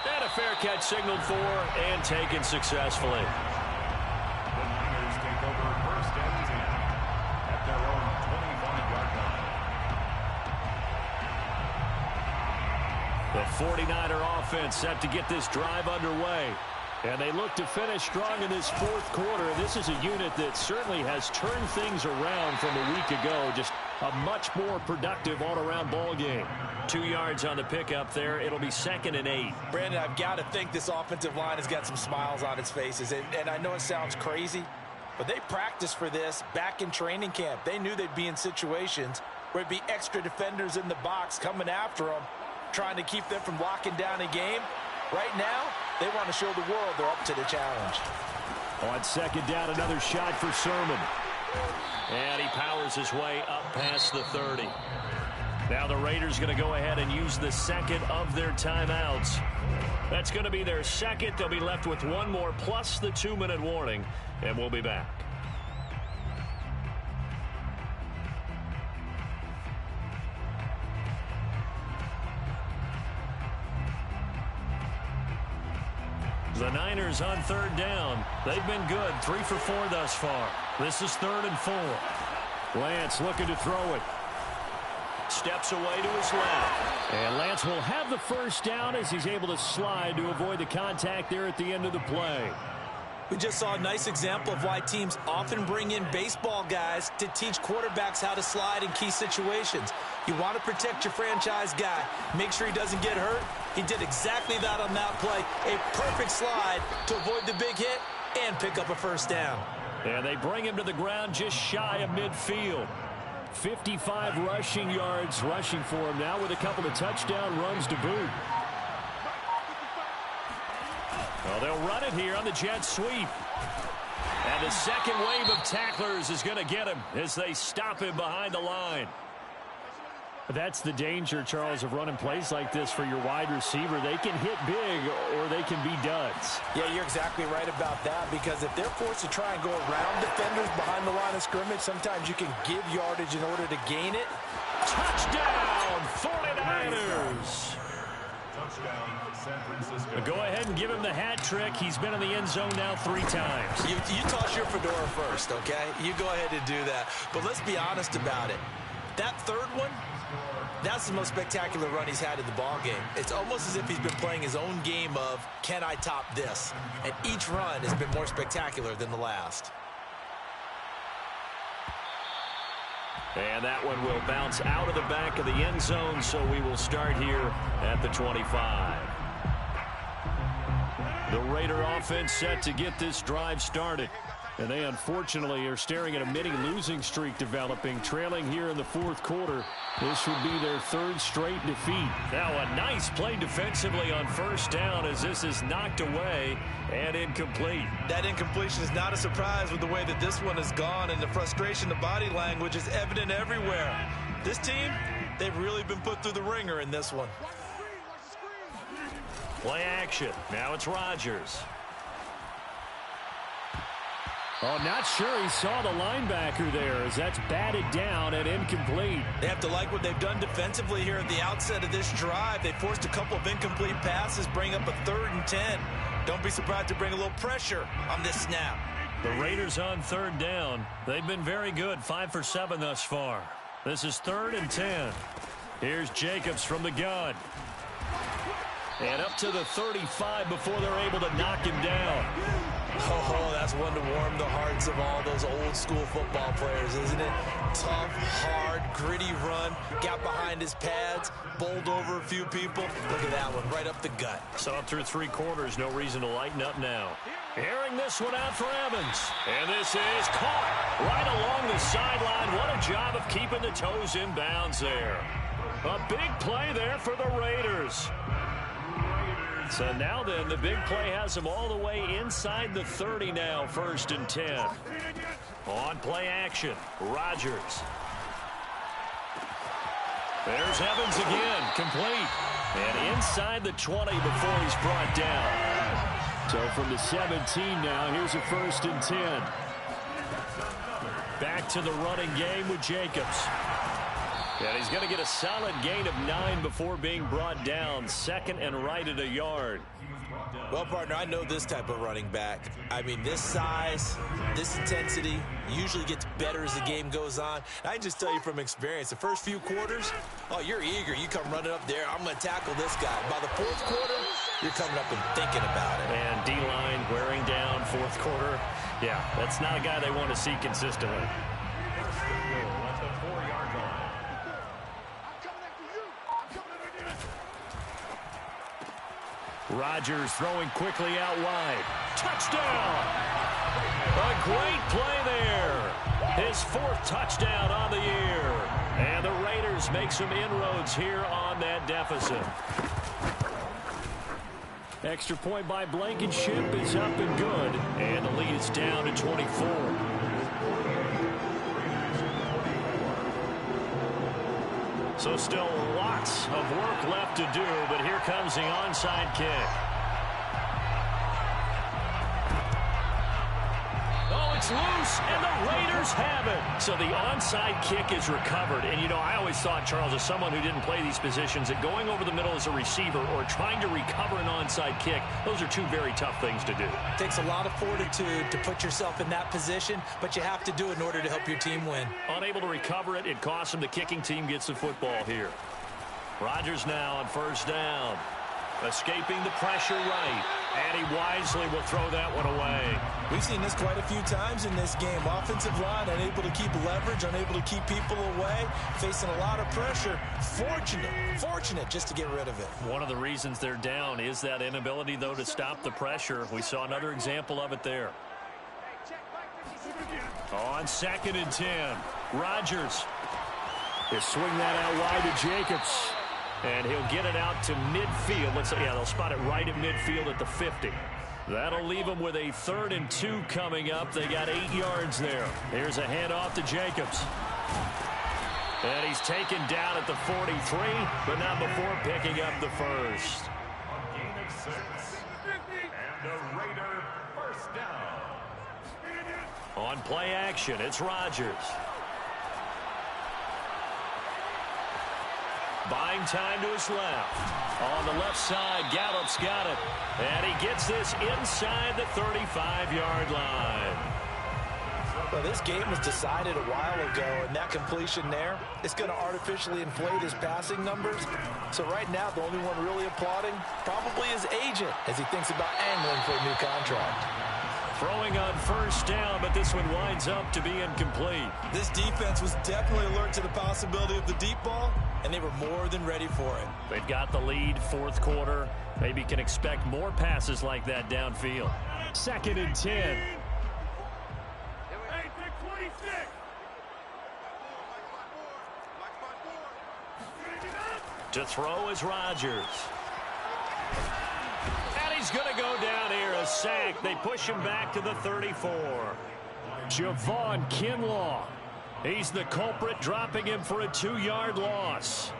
And a fair catch signaled for and taken successfully. The Niners take over 1st and 10 at their own 25-yard line. The 49er offense set to get this drive underway. And they look to finish strong in this 4th quarter. This is a unit that certainly has turned things around from a week ago. Just a much more productive all-around ball game. 2 yards on the pickup there. It'll be 2nd and 8. Brandon, I've got to think this offensive line has got some smiles on its faces. And I know it sounds crazy, but they practiced for this back in training camp. They knew they'd be in situations where it'd be extra defenders in the box coming after them, trying to keep them from locking down a game. Right now, they want to show the world they're up to the challenge. On 2nd down, another shot for Sermon. And he powers his way up past the 30. Now the Raiders going to go ahead and use the 2nd of their timeouts. That's going to be their 2nd. They'll be left with 1 more plus the 2-minute warning, and we'll be back. The Niners on 3rd down. They've been good. 3 for 4 thus far. This is 3rd and 4. Lance looking to throw it. Steps away to his left. And Lance will have the 1st down as he's able to slide to avoid the contact there at the end of the play. We just saw a nice example of why teams often bring in baseball guys to teach quarterbacks how to slide in key situations. You want to protect your franchise guy. Make sure he doesn't get hurt. He did exactly that on that play. A perfect slide to avoid the big hit and pick up a 1st down. And they bring him to the ground just shy of midfield. 55 rushing yards rushing for him now with a couple of touchdown runs to boot. Well, they'll run it here on the jet sweep. And the 2nd wave of tacklers is going to get him as they stop him behind the line. That's the danger, Charles, of running plays like this for your wide receiver. They can hit big or they can be duds. Yeah, you're exactly right about that, because if they're forced to try and go around defenders behind the line of scrimmage, sometimes you can give yardage in order to gain it. Touchdown, 49ers! Touchdown, San Francisco. Go ahead and give him the hat trick. He's been in the end zone now 3 times. You toss your fedora first, okay? You go ahead and do that. But let's be honest about it. That 3rd one, that's the most spectacular run he's had in the ball game. It's almost as if he's been playing his own game of, can I top this? And each run has been more spectacular than the last. And that one will bounce out of the back of the end zone, so we will start here at the 25. The Raider offense set to get this drive started. And they unfortunately are staring at a mini losing streak developing, trailing here in the 4th quarter. This would be their 3rd straight defeat. Now a nice play defensively on 1st down as this is knocked away and incomplete. That incompletion is not a surprise with the way that this one has gone, and the frustration, the body language is evident everywhere. This team, they've really been put through the ringer in this one. Play action. Now it's Rodgers. Oh, not sure he saw the linebacker there as that's batted down and incomplete. They have to like what they've done defensively here at the outset of this drive. They forced a couple of incomplete passes, bring up a 3rd and 10. Don't be surprised to bring a little pressure on this snap. The Raiders on third down. They've been very good, 5 for 7 thus far. This is 3rd and 10. Here's Jacobs from the gun. And up to the 35 before they're able to knock him down. Oh, that's one to warm the hearts of all those old school football players, isn't it? Tough, hard, gritty run. Got behind his pads, bowled over a few people. Look at that one, right up the gut. So through 3 quarters, no reason to lighten up now. Airing this one out for Evans. And this is caught right along the sideline. What a job of keeping the toes in bounds there. A big play there for the Raiders. So now then, the big play has them all the way inside the 30 now, 1st and 10. On play action, Rodgers. There's Evans again, complete. And inside the 20 before he's brought down. So from the 17 now, here's a 1st and 10. Back to the running game with Jacobs. And he's going to get a solid gain of 9 before being brought down. 2nd and right at a yard. Well, partner, I know this type of running back. I mean, this size, this intensity usually gets better as the game goes on. I can just tell you from experience, the first few quarters, oh, you're eager. You come running up there, I'm going to tackle this guy. By the 4th quarter, you're coming up and thinking about it. And D-line wearing down 4th quarter. Yeah, that's not a guy they want to see consistently. Rodgers throwing quickly out wide. Touchdown! A great play there. His 4th touchdown on the year. And the Raiders make some inroads here on that deficit. Extra point by Blankenship is up and good. And the lead is down to 24. So still lots of work left to do, but here comes the onside kick. Oh, it's loose, and the Raiders have it. So the onside kick is recovered. And, you know, I always thought, Charles, as someone who didn't play these positions, that going over the middle as a receiver or trying to recover an onside kick, those are 2 very tough things to do. It takes a lot of fortitude to put yourself in that position, but you have to do it in order to help your team win. Unable to recover it, it costs them. The kicking team gets the football here. Rodgers now on 1st down. Escaping the pressure right. And he wisely will throw that one away. We've seen this quite a few times in this game. Offensive line unable to keep leverage, unable to keep people away, facing a lot of pressure. Fortunate just to get rid of it. One of the reasons they're down is that inability, though, to stop the pressure. We saw another example of it there. On 2nd and 10, Rodgers. He'll swing that out wide to Jacobs. And he'll get it out to midfield. They'll spot it right at midfield at the 50. That'll leave them with a 3rd and 2 coming up. They got 8 yards there. Here's a handoff to Jacobs. And he's taken down at the 43, but not before picking up the 1st. Gain of 6. And a Raider 1st down. On play action, it's Rodgers. Buying time to his left. On the left side, Gallup's got it. And he gets this inside the 35-yard line. Well, this game was decided a while ago, and that completion there is going to artificially inflate his passing numbers. So right now, the only one really applauding probably his agent as he thinks about angling for a new contract. Throwing on 1st down, but this one winds up to be incomplete. This defense was definitely alert to the possibility of the deep ball, and they were more than ready for it. They've got the lead, 4th quarter. Maybe can expect more passes like that downfield. 2nd and 10. To throw is Rodgers. And he's going to go down here, a sack. They push him back to the 34. Javon Kinlaw. He's the culprit, dropping him for a 2-yard loss.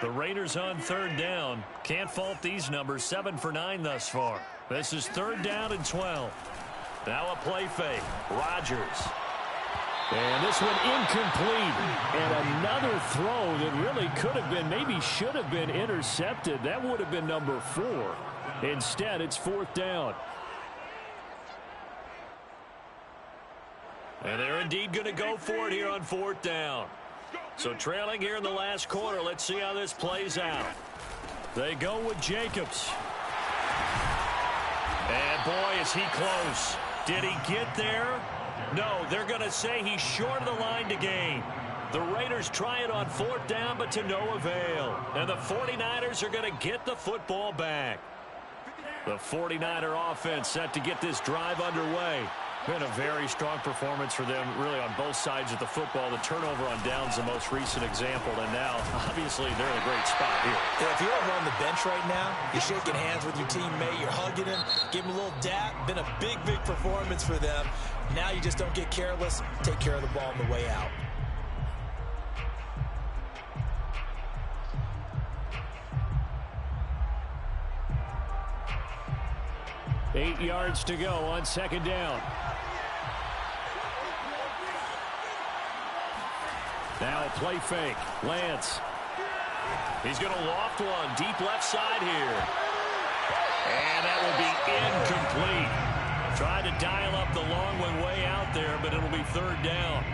The Raiders on 3rd down. Can't fault these numbers. 7 for 9 thus far. This is 3rd down and 12. Now a play fake. Rodgers. And this one incomplete. And another throw that really could have been, maybe should have been intercepted. That would have been number 4. Instead, it's 4th down. And they're indeed going to go for it here on 4th down. So trailing here in the last quarter. Let's see how this plays out. They go with Jacobs. And boy, is he close. Did he get there? No, they're going to say he's short of the line to gain. The Raiders try it on 4th down, but to no avail. And the 49ers are going to get the football back. The 49er offense set to get this drive underway. Been a very strong performance for them, really, on both sides of the football. The turnover on downs, the most recent example, and now, obviously, they're in a great spot here. Yeah, if you're over on the bench right now, you're shaking hands with your teammate, you're hugging him, give him a little dap. Been a big, big performance for them. Now you just don't get careless. Take care of the ball on the way out. Eight yards to go on 2nd down. Now a play fake. Lance. He's going to loft one. Deep left side here. And that will be incomplete. Tried to dial up the long one way out there, but it'll be 3rd down.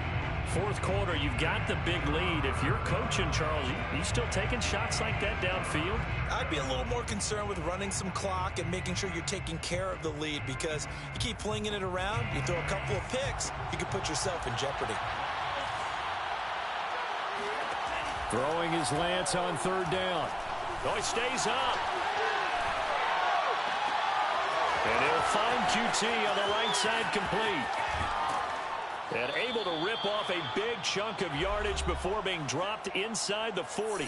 4th quarter, you've got the big lead. If you're coaching, Charles, you still taking shots like that downfield? I'd be a little more concerned with running some clock and making sure you're taking care of the lead, because you keep flinging it around, you throw a couple of picks, you can put yourself in jeopardy. Throwing his Lance on 3rd down. Oh, he stays up. And he'll find QT on the right side complete. And able to rip off a big chunk of yardage before being dropped inside the 40.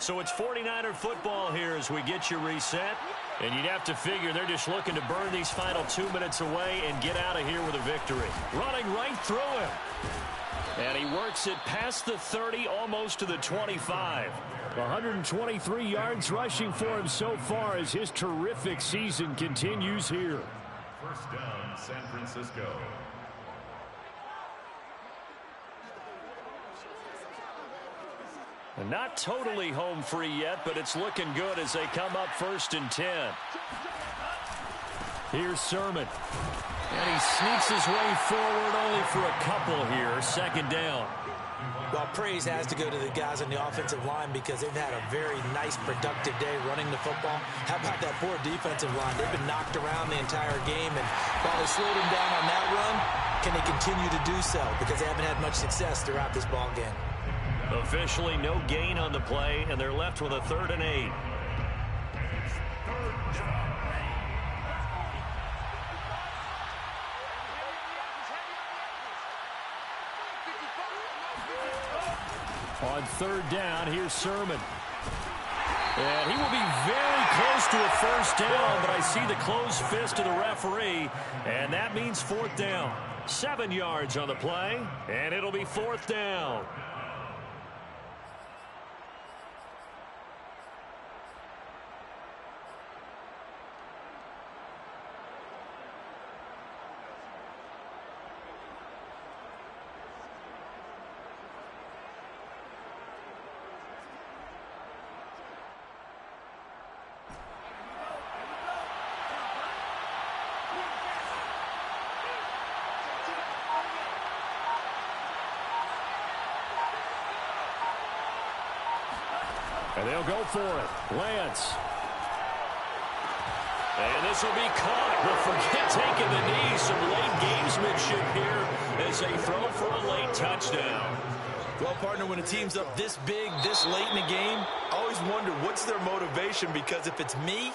So it's 49er football here as we get you reset. And you'd have to figure they're just looking to burn these final 2 minutes away and get out of here with a victory. Running right through him. And he works it past the 30, almost to the 25. 123 yards rushing for him so far as his terrific season continues here. 1st down, San Francisco. And not totally home free yet, but it's looking good as they come up 1st and 10. Here's Sermon. And he sneaks his way forward only for a couple here. 2nd down. Well, praise has to go to the guys on the offensive line because they've had a very nice, productive day running the football. How about that poor defensive line? They've been knocked around the entire game, and while they slowed them down on that run, can they continue to do so? Because they haven't had much success throughout this ball game. Officially no gain on the play, and they're left with a 3rd and 8. On 3rd down, here's Sermon. And he will be very close to a 1st down, but I see the closed fist of the referee, and that means 4th down. 7 yards on the play, and it'll be 4th down. And they'll go for it. Lance. And this will be caught. Well, forget taking the knee. Some late gamesmanship here as they throw for a late touchdown. Well, partner, when a team's up this big, this late in the game, I always wonder what's their motivation, because if it's me,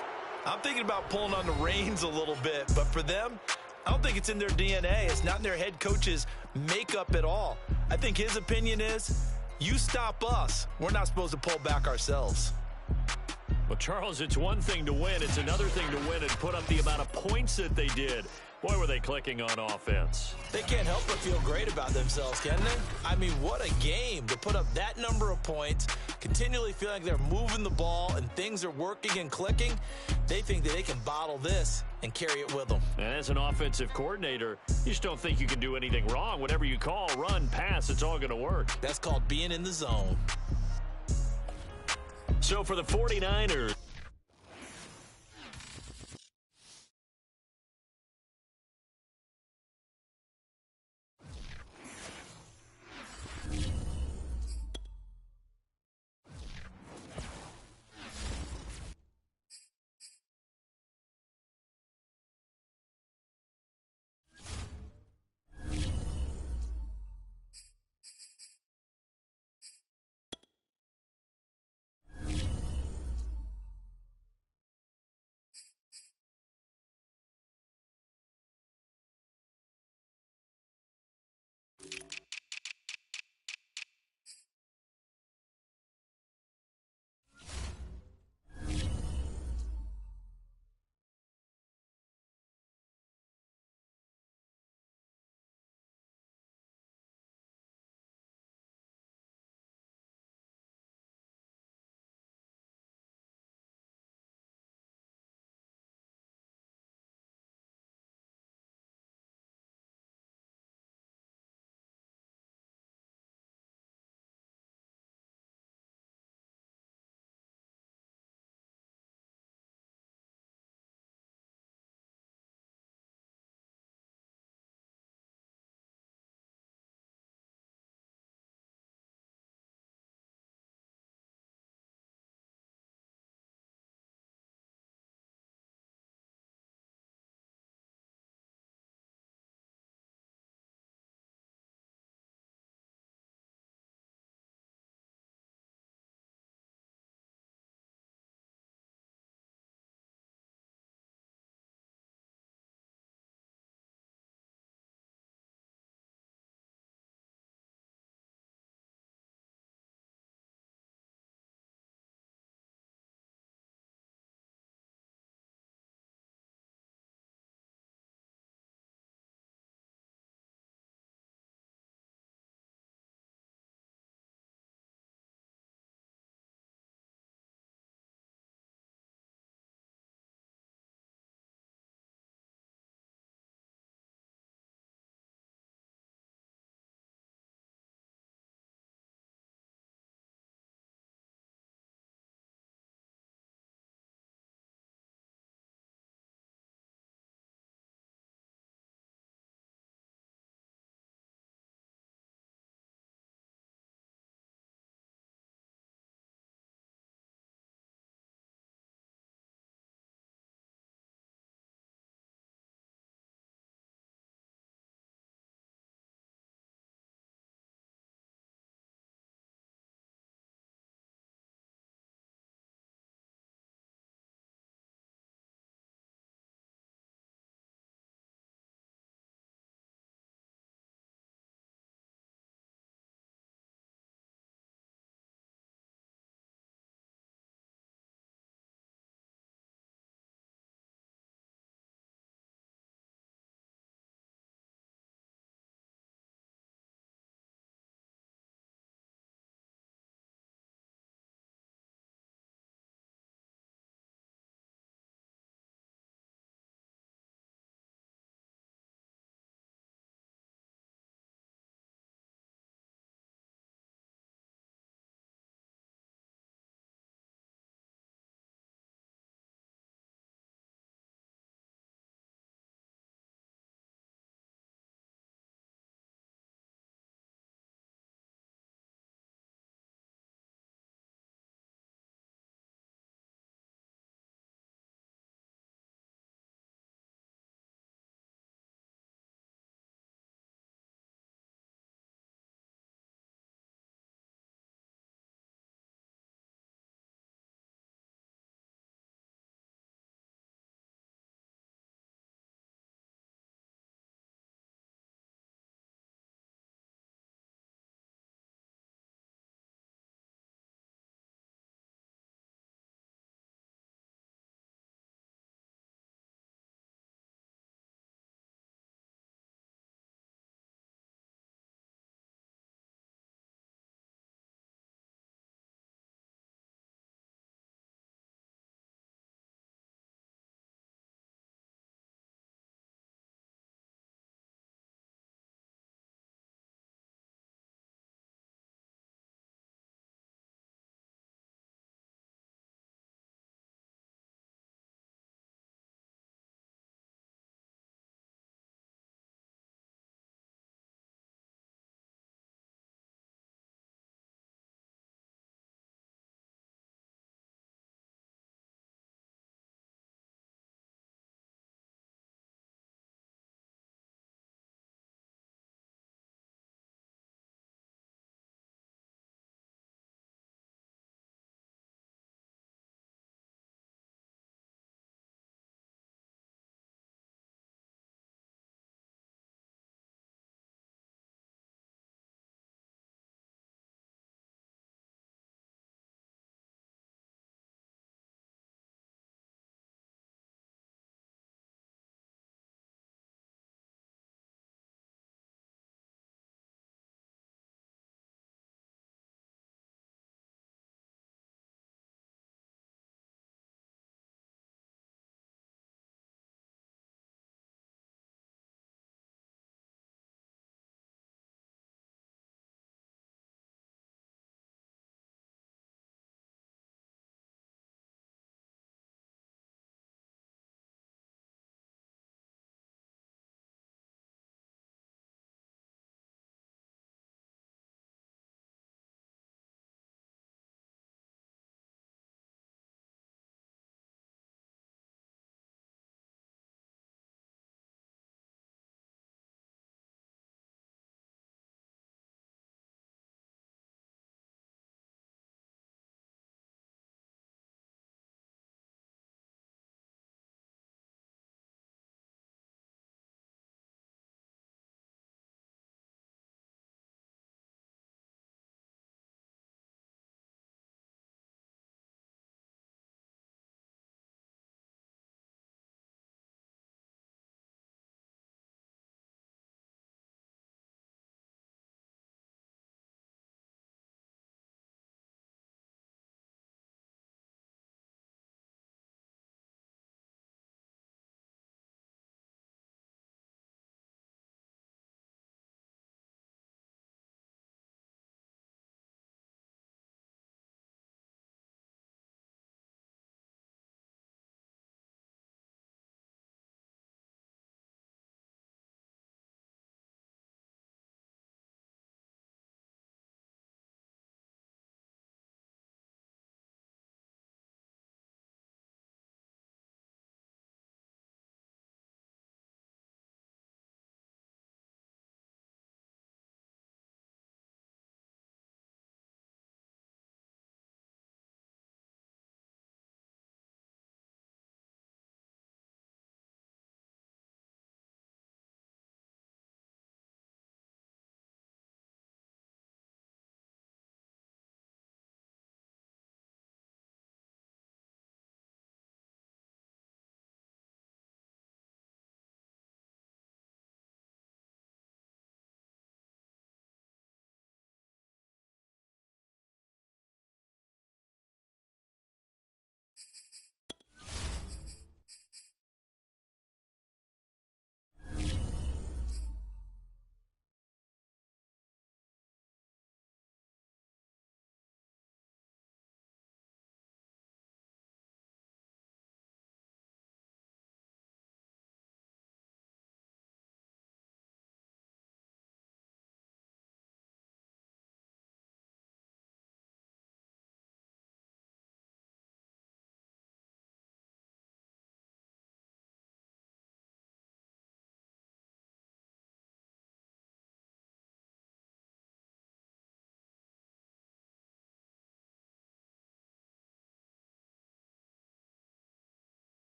I'm thinking about pulling on the reins a little bit. But for them, I don't think it's in their DNA. It's not in their head coach's makeup at all. I think his opinion is, you stop us, we're not supposed to pull back ourselves. Well, Charles, it's one thing to win. It's another thing to win and put up the amount of points that they did. Boy, were they clicking on offense. They can't help but feel great about themselves, can they? I mean, what a game to put up that number of points, continually feel like they're moving the ball and things are working and clicking. They think that they can bottle this and carry it with them. And as an offensive coordinator, you just don't think you can do anything wrong. Whatever you call, run, pass, it's all going to work. That's called being in the zone. So for the 49ers,